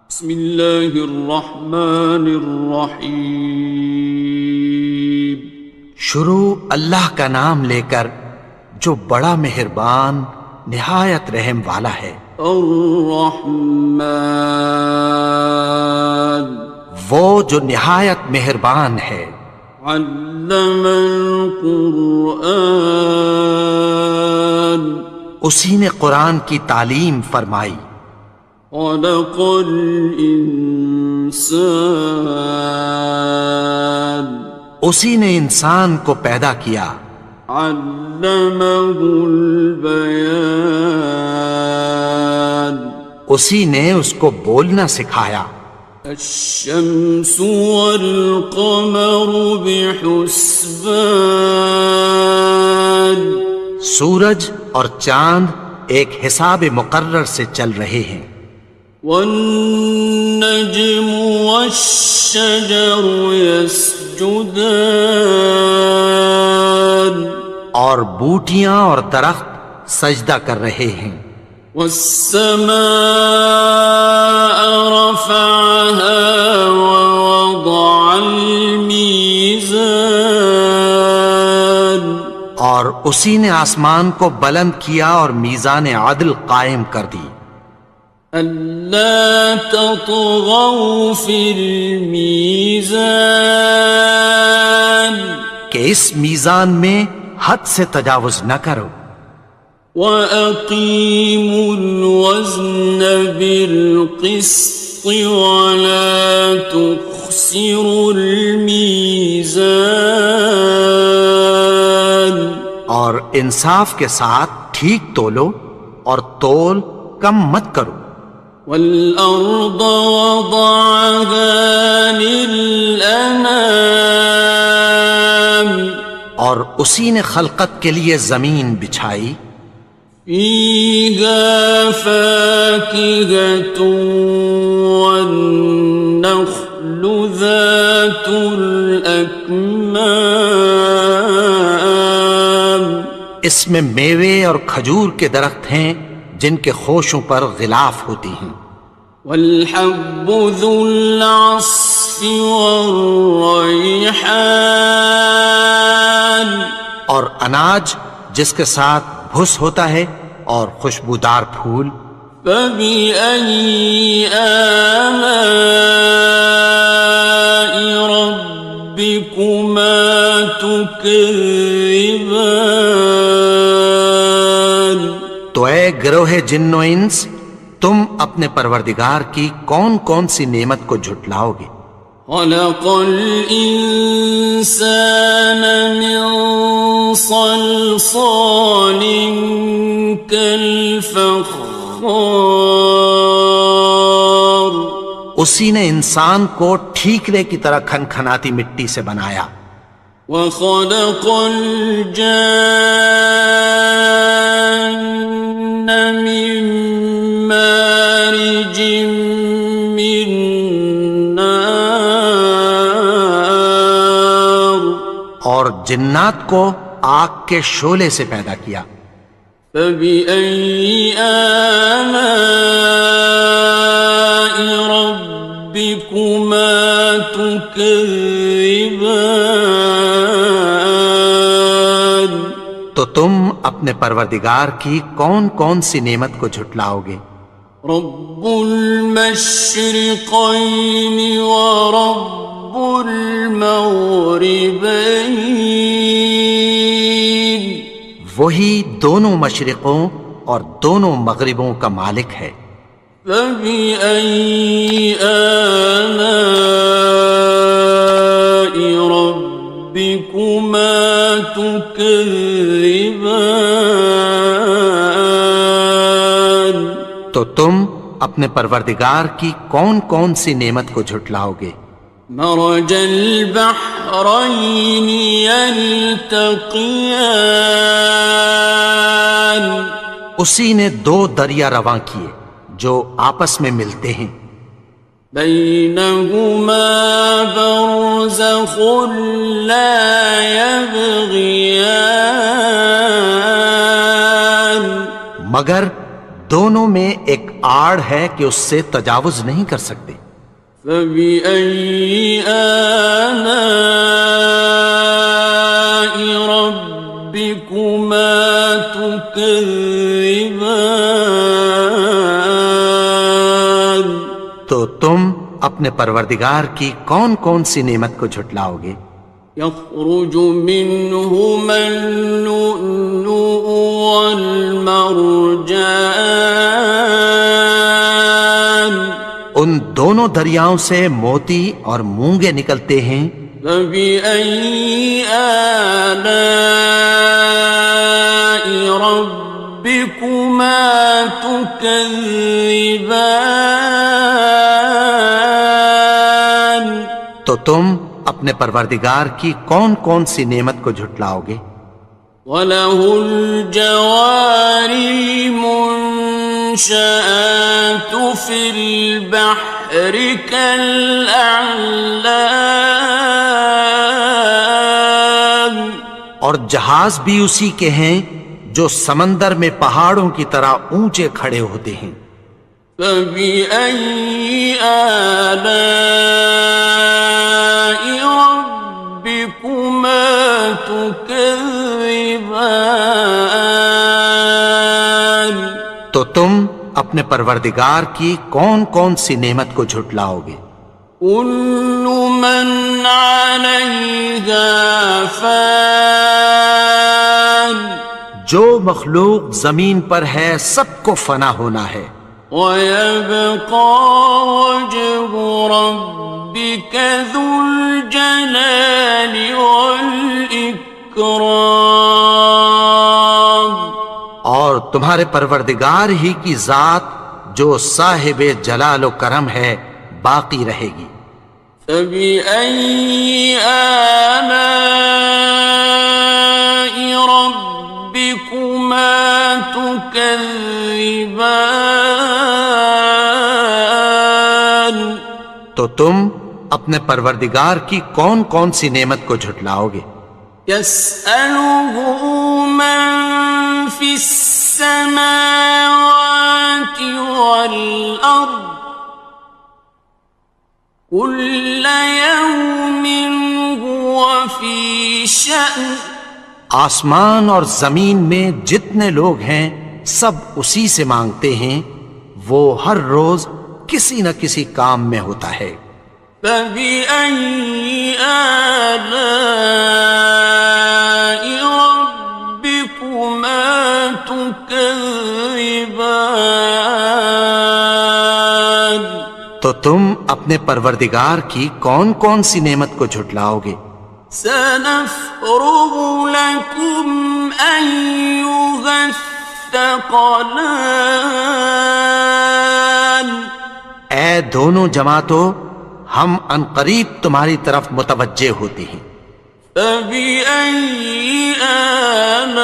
بسم اللہ الرحمن الرحیم۔ شروع اللہ کا نام لے کر جو بڑا مہربان نہایت رحم والا ہے۔ الرحمن، وہ جو نہایت مہربان ہے۔ علم القرآن، اسی نے قرآن کی تعلیم فرمائی۔ خلق الانسان، اسی نے انسان کو پیدا کیا۔ علمہ البیان، اسی نے اس کو بولنا سکھایا۔ الشمس والقمر بحسبان، سورج اور چاند ایک حساب مقرر سے چل رہے ہیں۔ والنجم والشجر يسجدان، اور بوٹیاں اور درخت سجدہ کر رہے ہیں۔ والسماء رفعها ووضع الميزان، اور اسی نے آسمان کو بلند کیا اور میزان عدل قائم کر دی۔ ألا تطغوا في الميزان، کہ اس میزان میں حد سے تجاوز نہ کرو۔ وَأَقِيمُوا الْوَزْنَ بِالْقِسْطِ وَلَا تُخْسِرُوا الْمِيزَانَ، اور انصاف کے ساتھ ٹھیک تولو اور تول کم مت کرو۔ وَالْأَرْضَ وَضَعَهَا لِلْأَنَامِ، اور اسی نے خلقت کے لیے زمین بچھائی۔ فِيهَا فَاكِهَةٌ وَالنَّخْلُ ذَاتُ الْأَكْمَامِ، اس میں میوے اور کھجور کے درخت ہیں جن کے خوشوں پر غلاف ہوتی ہیں۔ وَالْحَبُّ ذُو الْعَصْفِ وَالرَّيْحَانِ، اور اناج جس کے ساتھ بھس ہوتا ہے اور خوشبودار پھول۔ فَبِأَيِّ آلَاءِ رَبِّكُمَا تُكَذِّبَانِ، تو اے گروہ جن و انس، تم اپنے پروردگار کی کون کون سی نعمت کو جھٹلاؤ گے؟ خَلَقَ الْإِنسَانَ مِنْ صَلْصَالٍ كَالْفَخَّارِ، اسی نے انسان کو ٹھیکرے کی طرح کھنکھناتی مٹی سے بنایا۔ وَخَلَقَ الْجَانَّ مِن مَّارِجٍ مِّن نَّارٍ، اور جنات کو آگ کے شعلے سے پیدا کیا۔ فَبِأَيِّ آلَاءِ رَبِّكُمَا تُكَذِّبَانِ، تو تم اپنے پروردگار کی کون کون سی نعمت کو جھٹلاؤ گے؟ رب المشرقین ورب المغربین، وہی دونوں مشرقوں اور دونوں مغربوں کا مالک ہے۔ فَبِأَيِّ آلَاءِ رَبِّكُمَا تُكَذِّبَانِ، تو تم اپنے پروردگار کی کون کون سی نعمت کو جھٹلاؤ گے؟ مرج البحرین یلتقیان، اسی نے دو دریا رواں کیے جو آپس میں ملتے ہیں۔ بینہما برزخ لا یبغیان، مگر دونوں میں ایک آڑ ہے کہ اس سے تجاوز نہیں کر سکتے۔ فبأي آلاء ربكما تكذبان؟ تو تم اپنے پروردگار کی کون کون سی نعمت کو جھٹلاؤ گے؟ يخرج منهما اللؤلؤ والمرجان، ان دونوں دریاؤں سے موتی اور مونگے نکلتے ہیں۔ فبأي آلاء ربكما تكذبان؟ تو تم اپنے پروردگار کی کون کون سی نعمت کو جھٹلاؤ گے؟ وَلَهُ الْجَوَارِ الْمُنشَآتُ فِي الْبَحْرِ كَالْأَعْلَامِ، اور جہاز بھی اسی کے ہیں جو سمندر میں پہاڑوں کی طرح اونچے کھڑے ہوتے ہیں۔ فَبِأَيِّ آلَاءِ رَبِّكُمَا تُكَذِّبَانِ؟ تو تم اپنے پروردگار کی کون کون سی نعمت کو جھٹلاؤ گے؟ كُلُّ مَنْ عَلَيْهَا فَانٍ، جو مخلوق زمین پر ہے سب کو فنا ہونا ہے۔ وَيَبْقَى وَجْهُ رَبِّكَ ذُو الْجَلَالِ وَالْإِكْرَامِ، اور تمہارے پروردگار ہی کی ذات جو صاحب جلال و کرم ہے باقی رہے گی۔ فَبِأَيِّ آلَاءِ رَبِّكُمَا تُكَذِّبَانِ؟ تو تم اپنے پروردگار کی کون کون سی نعمت کو جھٹلاؤ گے؟ يَسْأَلُهُ مَن فِي السَّمَاوَاتِ وَالْأَرْضِ كُلَّ يَوْمٍ هُوَ فِي شَأْنٍ، آسمان اور زمین میں جتنے لوگ ہیں سب اسی سے مانگتے ہیں، وہ ہر روز کسی نہ کسی کام میں ہوتا ہے۔ فَبِأَيِّ آلَاءِ رَبِّكُمَا تُكَذِّبَانِ؟ تو تم اپنے پروردگار کی کون کون سی نعمت کو جھٹلاؤ گے؟ سَنَفْرُغُ لَكُمْ أَيُّهَ الثَّقَلَانِ، اے دونوں جماعتوں، ہم عنقریب تمہاری طرف متوجہ ہوتے ہیں۔ فَبِأَيِّ آلَاءِ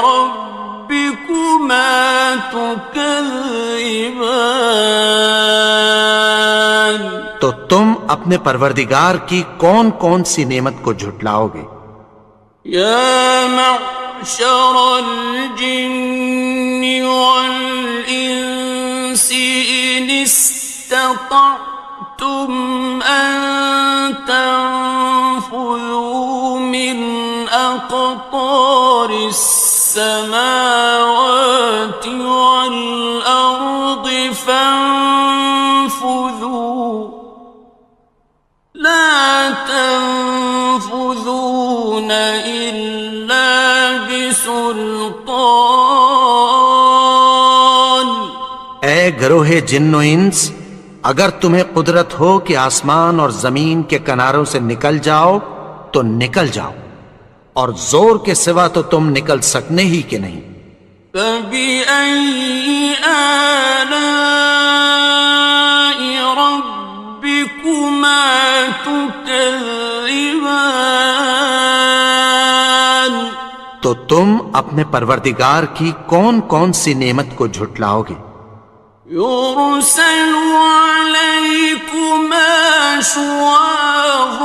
رَبِّكُمَا تُكَذِّبَانِ؟ تو تم اپنے پروردگار کی کون کون سی نعمت کو جھٹلاؤ گے؟ يَا مَعْشَرَ الْجِنِّ وَالْإِنسِ إِنِ اسْتَطَعْتُمْ أَن تَنفُذُوا مِنْ أَقْطَارِ السَّمَاوَاتِ وَالْأَرْضِ فَانفُذُوا لَا تَنفُذُونَ إِلَّا بِسُلْطَانٍ۔ اے گروہ جن و انس، اگر تمہیں قدرت ہو کہ آسمان اور زمین کے کناروں سے نکل جاؤ تو نکل جاؤ، اور زور کے سوا تو تم نکل سکنے ہی کہ نہیں۔ فَبِأَيِّ آلَاءِ رَبِّكُمَا تُكَذِّبَانِ؟ تو تم اپنے پروردگار کی کون کون سی نعمت کو جھٹلاؤ گے؟ يُرْسَلُ عَلَيْكُمَا شُوَاظٌ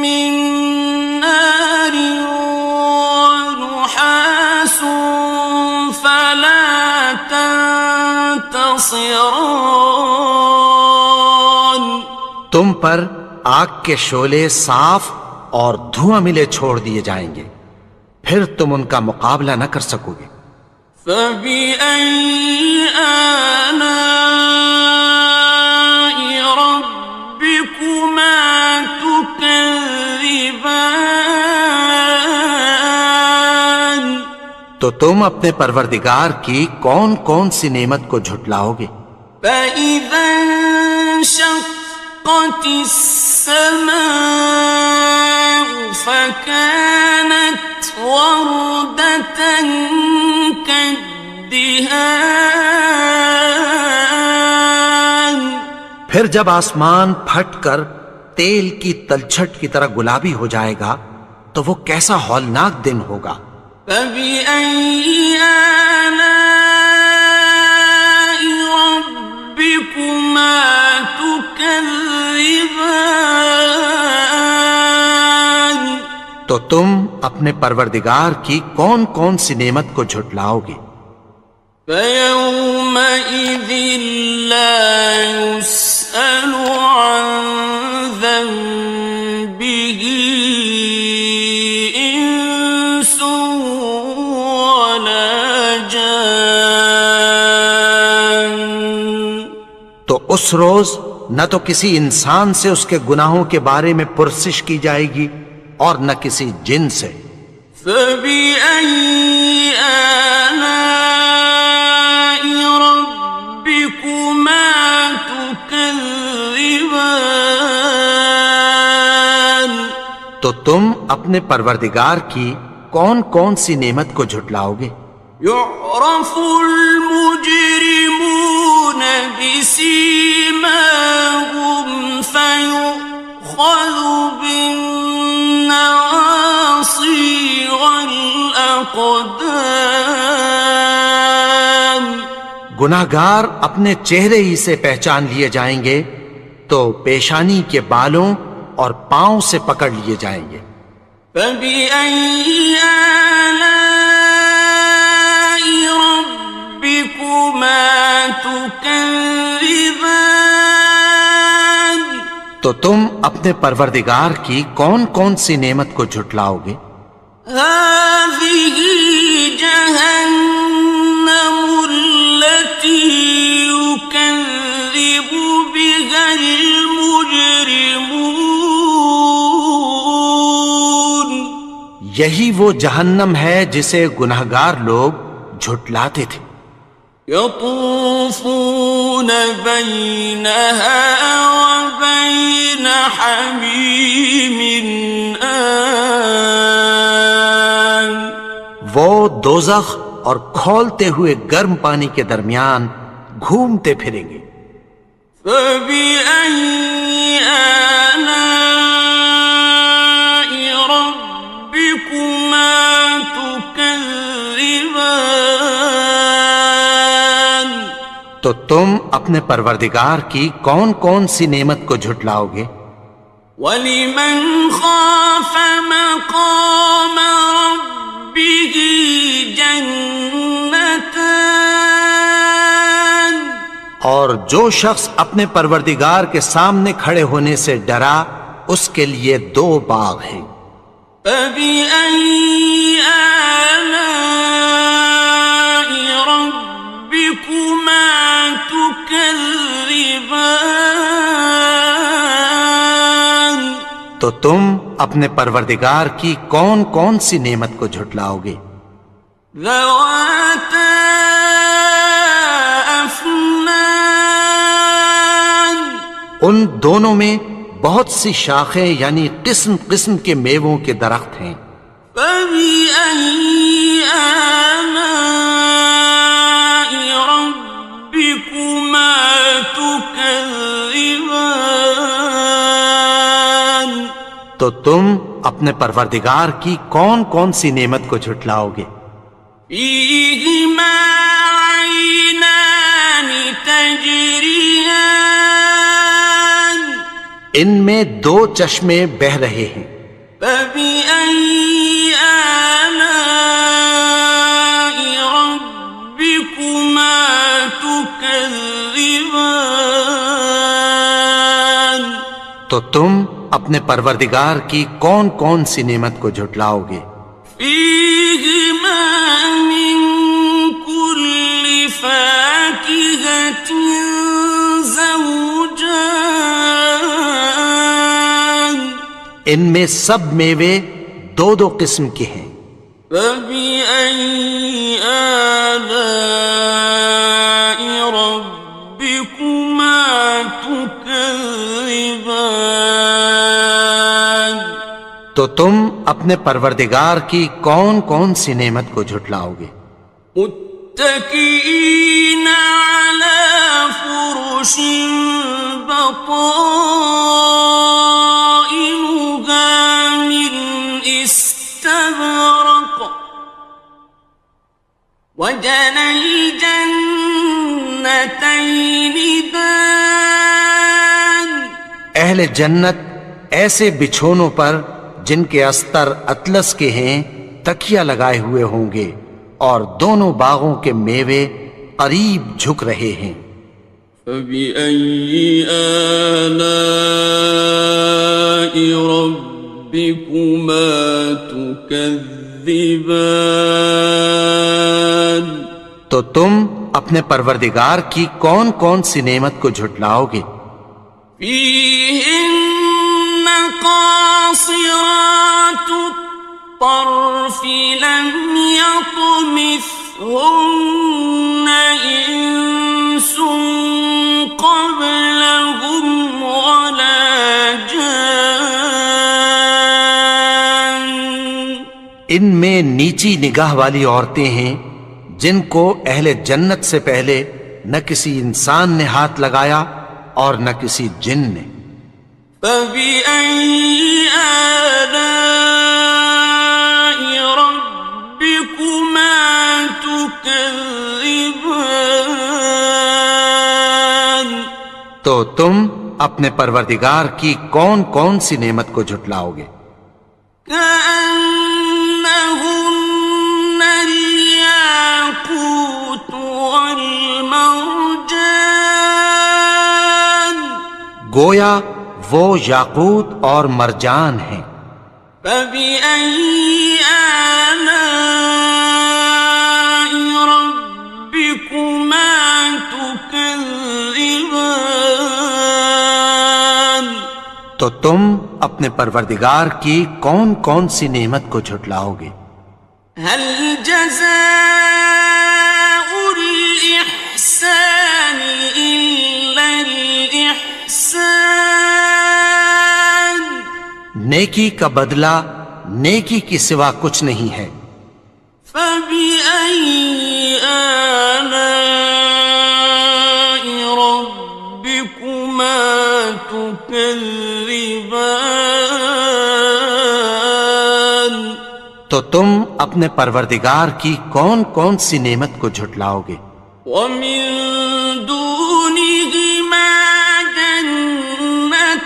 مِّن نَّارٍ وَنُحَاسٌ خاصران. تم پر آگ کے شعلے صاف اور دھواں ملے چھوڑ دیے جائیں گے، پھر تم ان کا مقابلہ نہ کر سکو گے۔ فبأي آلاء ربكما تكذبان. تو تم اپنے پروردگار کی کون کون سی نعمت کو جھٹلاؤ گے؟ فإذا انشقت السماء فكانت وردة كالدهان. پھر جب آسمان پھٹ کر تیل کی تلچھٹ کی طرح گلابی ہو جائے گا تو وہ کیسا ہولناک دن ہوگا۔ فبأي آلاء ربكما تكذبان. تو تم اپنے پروردگار کی کون کون سی نعمت کو جھٹلاؤ گے؟ فيومئذ لا يسأل عن ذنبه إنس ولا جان. تو اس روز نہ تو کسی انسان سے اس کے گناہوں کے بارے میں پرسش کی جائے گی اور نہ کسی جن سے۔ فبأي آلاء ربكما تكذبان. تو تم اپنے پروردگار کی کون کون سی نعمت کو جھٹلاؤ گے؟ يعرف المجرمون بسيماهم فيؤخذ بالنواصي والأقدام. گناہگار اپنے چہرے ہی سے پہچان لیے جائیں گے تو پیشانی کے بالوں اور پاؤں سے پکڑ لیے جائیں گے۔ فبأي آلاء ربكما تكذبان. تو تم اپنے پروردگار کی کون کون سی نعمت کو جھٹلاؤ گے؟ هذه جهنم التي يكذب بها المجرمون. یہی وہ جہنم ہے جسے گناہگار لوگ جھٹلاتے تھے۔ يطوفون بينها وبين حميم آن. وہ دوزخ اور کھولتے ہوئے گرم پانی کے درمیان گھومتے پھریں گے۔ فبأي آلاء ربكما تكذبان. تو تم اپنے پروردگار کی کون کون سی نعمت کو جھٹلاؤ گے؟ وَلِمَنْ خَافَ مَقَامَ رَبِّهِ جَنَّتَانِ. اور جو شخص اپنے پروردگار کے سامنے کھڑے ہونے سے ڈرا اس کے لیے دو باغ ہیں۔ فَبِأَيِّ آلَاءِ رَبِّكُمَا تُكَذِّبَانِ. تو تم اپنے پروردگار کی کون کون سی نعمت کو جھٹلاؤ گے؟ ذَوَاتَا أَفْنَانٍ. ان دونوں میں بہت سی شاخیں یعنی قسم قسم کے میووں کے درخت ہیں۔ فَبِأَيِّ آلَاءِ رَبِّكُمَا تُكَذِّبَانِ. تو تم اپنے پروردگار کی کون کون سی نعمت کو جھٹلاؤ گے؟ فِيهِمَا عَيْنَانِ تَجْرِيَانِ. ان میں دو چشمے بہہ رہے ہیں۔ فَبِأَيِّ آلَاءِ رَبِّكُمَا تُكَذِّبَانِ. تكذبان تو تم اپنے پروردگار کی کون کون سی نعمت کو جھٹلاؤ گے؟ فيهما من كل فاكهة زوجان ان میں سب میوے دو دو قسم کے ہیں۔ فبأي آلاء ربكما تكذبان تو تم اپنے پروردگار کی کون کون سی نعمت کو جھٹلاؤ گے؟ متكئين على فرش بطائنها من استبرق وجنى الجنتين دان اہل جنت ایسے بچھونوں پر جن کے استر اطلس کے ہیں تکیہ لگائے ہوئے ہوں گے اور دونوں باغوں کے میوے قریب جھک رہے ہیں۔ فبأي آلاء ربكما تكذبان تو تم اپنے پروردگار کی کون کون سی نعمت کو جھٹلاؤ گے؟ فيهن قاصرات الطرف لم يطمثهن إنس قبلهم ولا جان ان میں نیچی نگاہ والی عورتیں ہیں جن کو اہل جنت سے پہلے نہ کسی انسان نے ہاتھ لگایا اور نہ کسی جن نے۔ فبأي آلاء ربكما تكذبان تو تم اپنے پروردگار کی کون کون سی نعمت کو جھٹلاؤ گے؟ كأنهن الياقوت والمرجان گویا وہ یاقوت اور مرجان ہیں۔ فبأي آلاء ربكما تكذبان تو تم اپنے پروردگار کی کون کون سی نعمت کو جھٹلاؤ گے؟ هل جزاء الإحسان إلا الإحسان نیکی کا بدلہ نیکی کی سوا کچھ نہیں ہے۔ فبأي آلاء ربكما تكذبان تو تم اپنے پروردگار کی کون کون سی نعمت کو جھٹلاؤ گے؟ ومن دونهما جنتان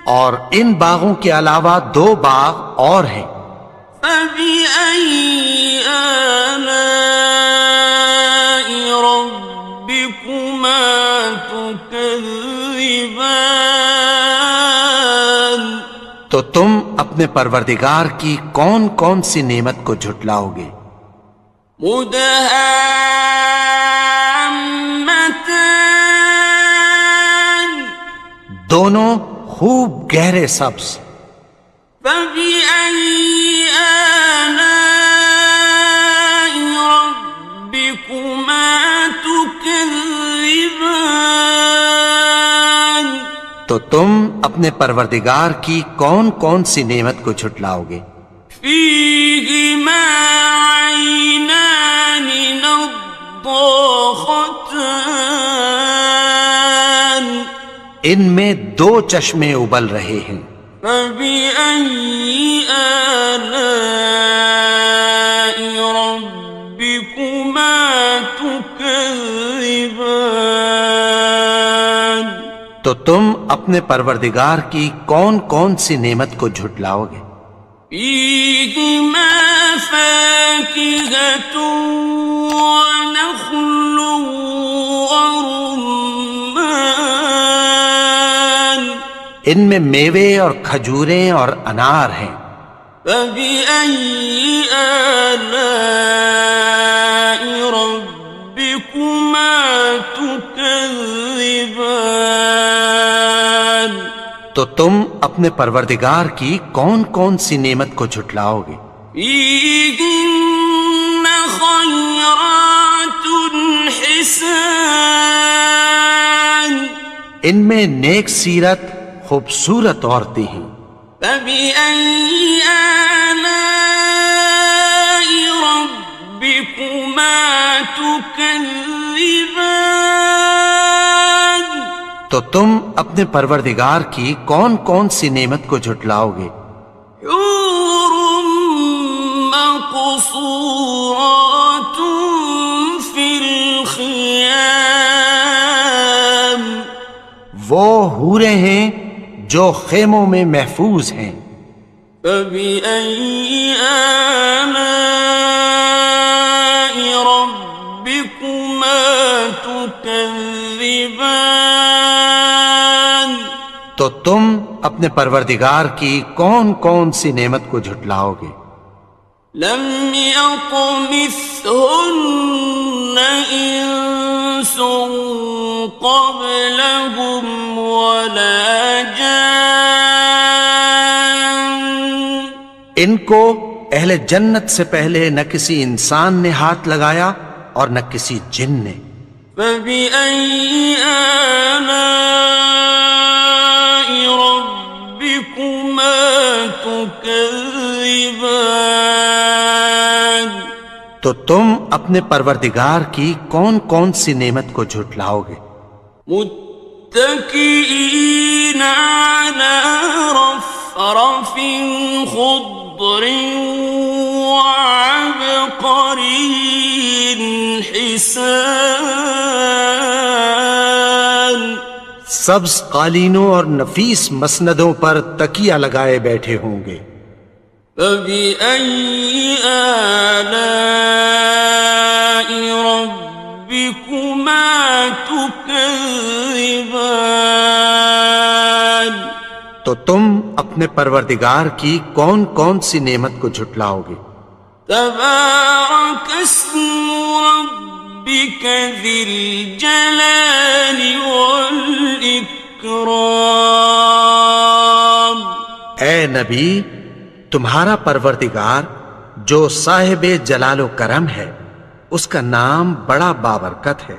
اور ان باغوں کے علاوہ دو باغ اور ہیں۔ فبأي آلاء ربكما تكذبان تو تم اپنے پروردگار کی کون کون سی نعمت کو جھٹلاؤ گے؟ مدهامتان دونوں خوب گہرے سبز۔ فبأي آلاء ربكما تكذبان تو تم اپنے پروردگار کی کون کون سی نعمت کو جھٹلاؤ گے؟ فيهما عينان نضاختان ان میں دو چشمے ابل رہے ہیں۔ فبأي آلاء ربكما تكذبان تو تم اپنے پروردگار کی کون کون سی نعمت کو جھٹلاؤ گے؟ فيهما فاكهة ونخل ورمان ان میں میوے اور کھجوریں اور انار ہیں. فبأي آلاء ربكما تكذبان تو تم اپنے پروردگار کی کون کون سی نعمت کو جھٹلاؤ گے؟ فيهن خيرات حسان ان میں نیک سیرت خوبصورت عورتیں ہیں. فبأي آلاء ربكما تكذبان تو تم اپنے پروردگار کی کون کون سی نعمت کو جھٹلاؤ گے؟ حور مقصورات في الخيام وہ حوریں ہیں جو خیموں میں محفوظ ہیں. فبأي آلاء ربكما تكذبان تو تم اپنے پروردگار کی کون کون سی نعمت کو جھٹلاؤ گے؟ لم يطمثهن إنس قبلهم ولا جان ان کو اہل جنت سے پہلے نہ کسی انسان نے ہاتھ لگایا اور نہ کسی جن نے. فبأي آلاء ربكما تكذبان تو تم اپنے پروردگار کی کون کون سی نعمت کو جھٹلاؤ گے؟ متكئين على رفرف خضر وعبقري حسان سبز قالینوں اور نفیس مسندوں پر تکیہ لگائے بیٹھے ہوں گے. فبأي آلاء ربكما تكذبان تو تم اپنے پروردگار کی کون کون سی نعمت کو جھٹلاؤ گے؟ تبارك اسم ربك ذي الجلال والإكرام اے نبی، تمہارا پروردگار جو صاحب جلال و کرم ہے، اس کا نام بڑا بابرکت ہے.